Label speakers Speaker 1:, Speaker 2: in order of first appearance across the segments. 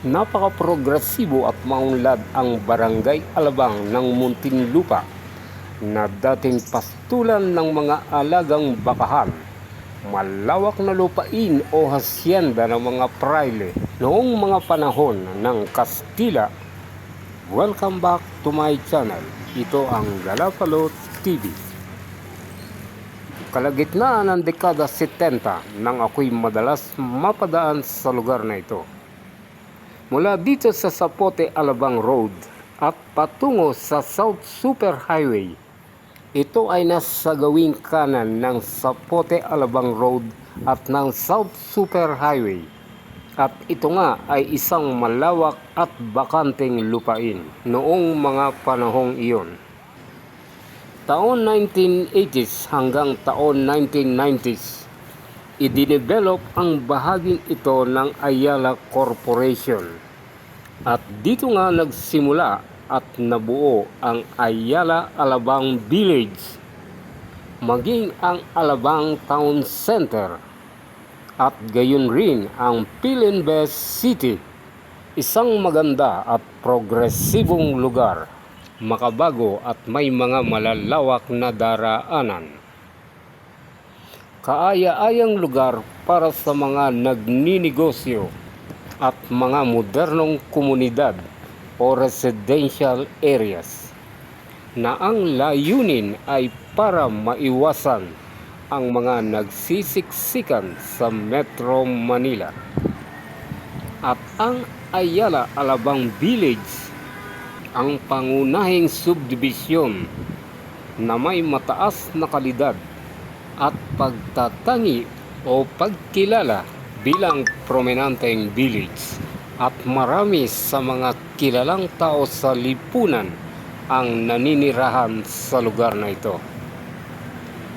Speaker 1: Napaka-progresibo at maunlad ang Barangay Alabang ng Muntinlupa na dating pastulan ng mga alagang bakahan. Malawak na lupain o hasyenda ng mga praile noong mga panahon ng Kastila. Welcome back to my channel. Ito ang Galapalo TV. Kalagitnaan ng dekada 70 nang ako'y madalas mapadaan sa lugar na ito. Mula dito sa Zapote Alabang Road at patungo sa South Super Highway. Ito ay nasa gawing kanan ng Zapote Alabang Road at ng South Super Highway. At ito nga ay isang malawak at bakanteng lupain noong mga panahong iyon. Taon 1980s hanggang taon 1990s, i-develop ang bahaging ito ng Ayala Corporation. At dito nga nagsimula at nabuo ang Ayala Alabang Village, maging ang Alabang Town Center, at gayon rin ang Philinvest City, isang maganda at progresibong lugar, makabago at may mga malalawak na daraanan. Kaaya-ayang lugar para sa mga nagninegosyo at mga modernong komunidad o residential areas na ang layunin ay para maiwasan ang mga nagsisiksikan sa Metro Manila. At ang Ayala Alabang Village, ang pangunahing subdivision na may mataas na kalidad at pagtatangi o pagkilala bilang prominenteng village, at marami sa mga kilalang tao sa lipunan ang naninirahan sa lugar na ito.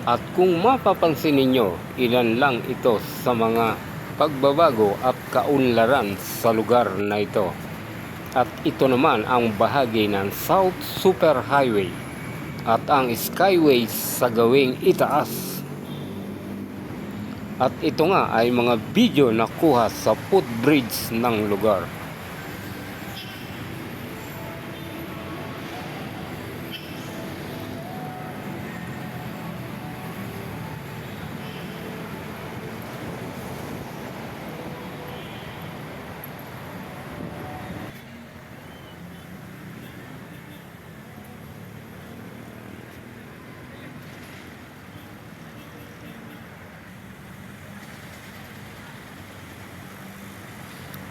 Speaker 1: At kung mapapansin ninyo, ilan lang ito sa mga pagbabago at kaunlaran sa lugar na ito. At ito naman ang bahagi ng South Super Highway at ang Skyway sa gawing itaas. At ito nga ay mga video na kuha sa footbridge ng lugar.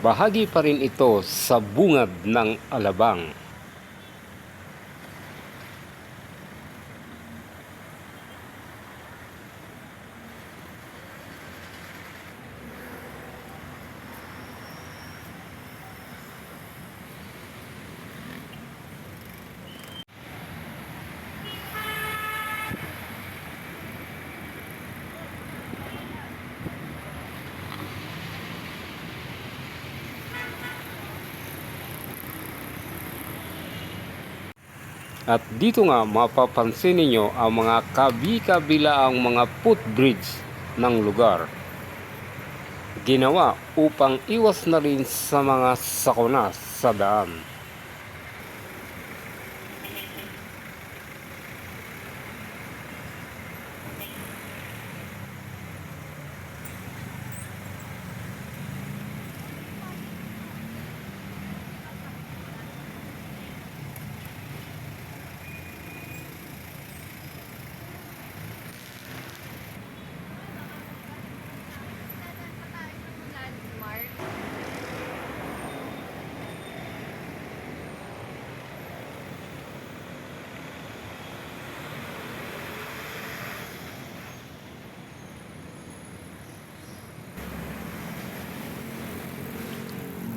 Speaker 1: Bahagi pa rin ito sa bungad ng Alabang. At dito nga mapapansin ninyo ang mga kabi-kabilaang mga footbridge ng lugar. Ginawa upang iwas na rin sa mga sakuna sa daan.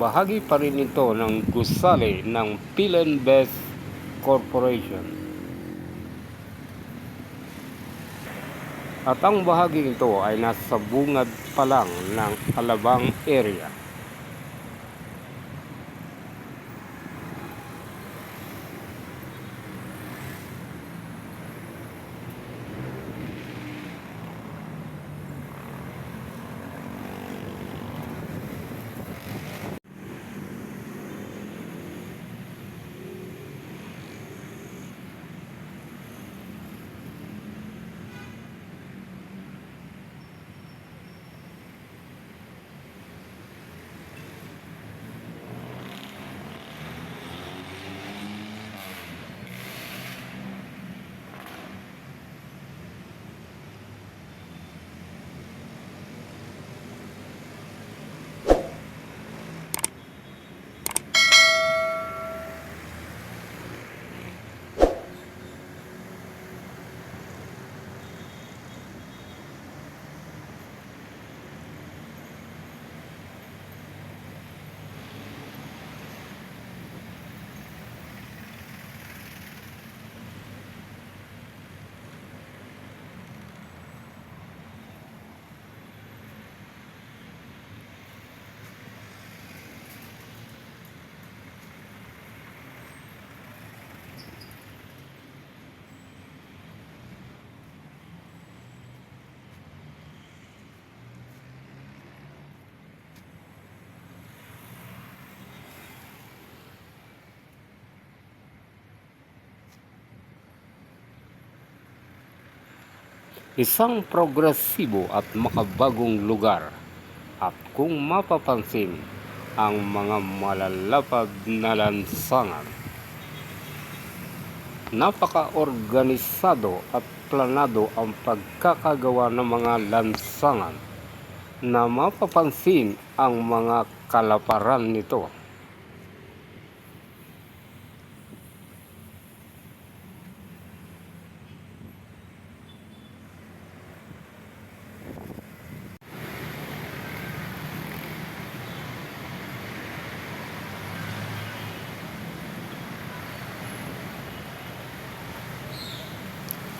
Speaker 1: Bahagi pa rin ito ng gusali ng Philinvest Corporation. At ang bahagi ito ay nasa bungad pa lang ng Alabang area. Isang progresibo at makabagong lugar at kung mapapansin ang mga malalapad na lansangan. Napaka-organisado at planado ang pagkakagawa ng mga lansangan na mapapansin ang mga kalaparan nito.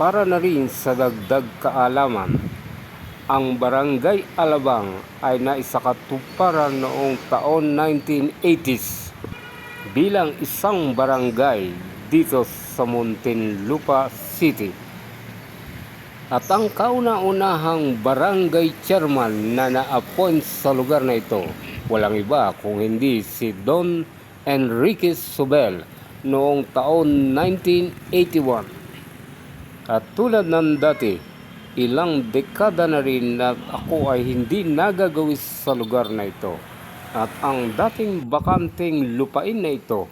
Speaker 1: Para na rin sa dagdag kaalaman, ang Barangay Alabang ay naisakatuparan noong taon 1980s bilang isang barangay dito sa Muntinlupa City. At ang kauna-unahang barangay chairman na na-appoint sa lugar na ito, walang iba kung hindi si Don Enrique Sobel noong taon 1981. At tulad ng dati, ilang dekada na rin na ako ay hindi nagagawis sa lugar na ito. At ang dating bakanting lupain na ito,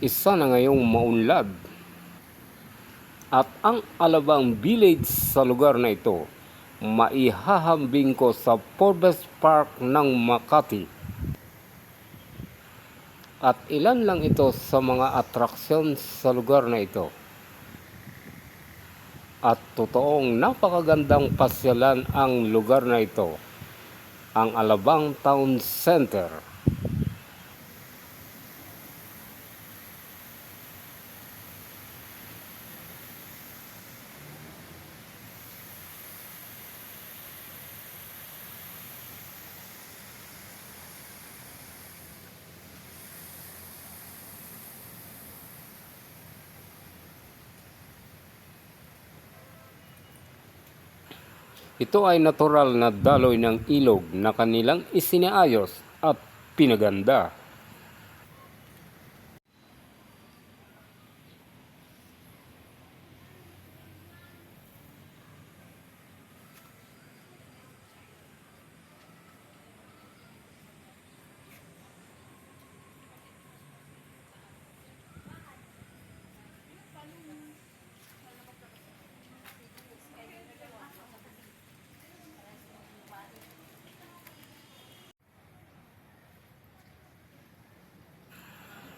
Speaker 1: isa na ngayong maunlad. At ang Alabang Village sa lugar na ito, maihahambing ko sa Forbes Park ng Makati. At ilan lang ito sa mga atraksyon sa lugar na ito. At totoong napakagandang pasyalan ang lugar na ito, ang Alabang Town Center. Ito ay natural na daloy ng ilog na kanilang isinaayos at pinaganda.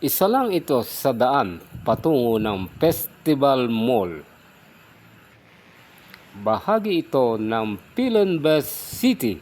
Speaker 1: Isa lang ito sa daan patungo ng Festival Mall. Bahagi ito ng Philinvest City.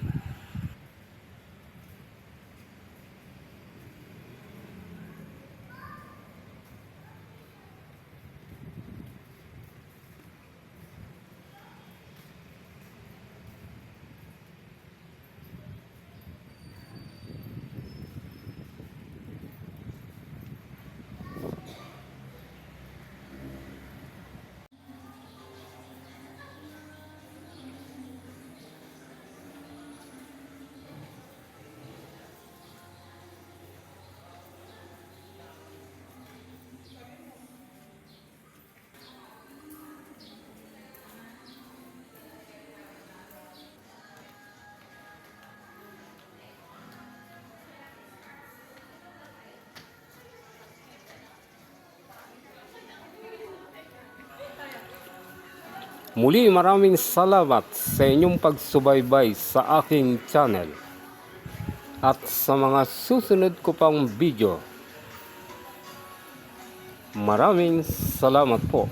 Speaker 1: Muli maraming salamat sa inyong pagsubaybay sa aking channel at sa mga susunod ko pang video. Maraming salamat po.